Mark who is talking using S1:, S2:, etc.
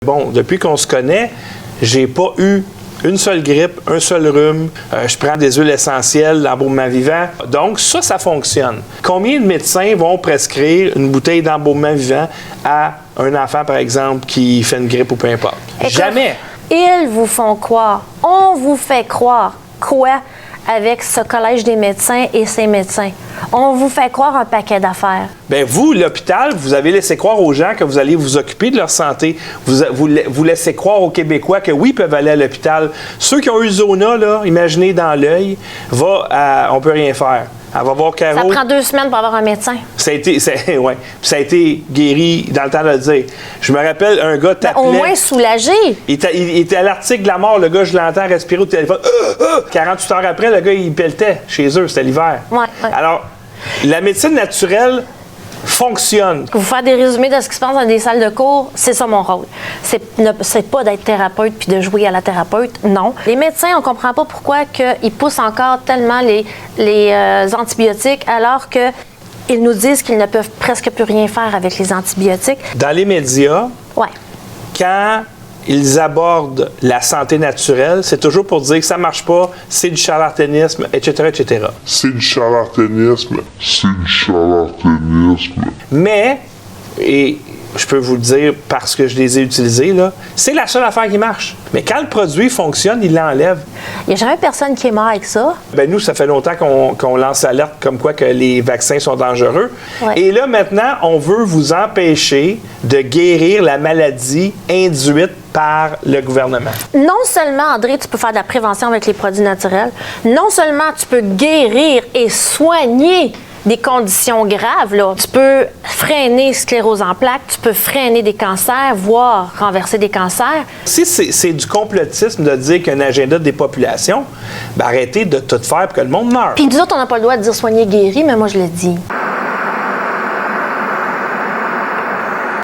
S1: Bon, depuis qu'on se connaît, j'ai pas eu une seule grippe, un seul rhume. Je prends des huiles essentielles, l'embaumement vivant. Donc, ça fonctionne. Combien de médecins vont prescrire une bouteille d'embaumement vivant à un enfant, par exemple, qui fait une grippe ou peu importe?
S2: Écoute,
S1: Jamais!
S2: Ils vous font croire, on vous fait croire quoi avec ce collège des médecins et ces médecins? On vous fait croire un paquet d'affaires.
S1: Bien, vous, l'hôpital, vous avez laissé croire aux gens que vous allez vous occuper de leur santé. Vous laissez croire aux Québécois que oui, ils peuvent aller à l'hôpital. Ceux qui ont eu le zona, là, imaginez dans l'œil, on peut rien faire. Elle va voir Caro.
S2: Ça prend 2 semaines pour avoir un médecin.
S1: Ça a été guéri dans le temps de le dire. Je me rappelle, un gars t'appelait.
S2: Au moins soulagé.
S1: Il était à l'article de la mort. Le gars, je l'entends respirer au téléphone. 48 heures après, le gars, il pelletait chez eux. C'était l'hiver.
S2: Ouais.
S1: Alors, la médecine naturelle fonctionne.
S2: Vous faire des résumés de ce qui se passe dans des salles de cours, c'est ça mon rôle. C'est pas d'être thérapeute puis de jouer à la thérapeute, non. Les médecins, on comprend pas pourquoi ils poussent encore tellement les antibiotiques alors que ils nous disent qu'ils ne peuvent presque plus rien faire avec les antibiotiques.
S1: Dans les médias,
S2: Ouais.
S1: quand ils abordent la santé naturelle, c'est toujours pour dire que ça marche pas, c'est du charlatanisme, etc., etc.
S3: C'est du charlatanisme. C'est du charlatanisme.
S1: Mais, et je peux vous le dire parce que je les ai utilisés, là, c'est la seule affaire qui marche. Mais quand le produit fonctionne, il l'enlève.
S2: Il n'y a jamais personne qui est mort avec ça.
S1: Ben nous, ça fait longtemps qu'on lance l'alerte comme quoi que les vaccins sont dangereux.
S2: Ouais.
S1: Et là, maintenant, on veut vous empêcher de guérir la maladie induite par le gouvernement.
S2: Non seulement, André, tu peux faire de la prévention avec les produits naturels, non seulement tu peux guérir et soigner des conditions graves, là. Tu peux freiner sclérose en plaques, tu peux freiner des cancers, voire renverser des cancers.
S1: Si c'est du complotisme de dire qu'il y a un agenda des populations, ben arrêtez de tout faire pour que le monde meure.
S2: Puis nous autres, on n'a pas le droit de dire soigner, guérir, mais moi, je le dis.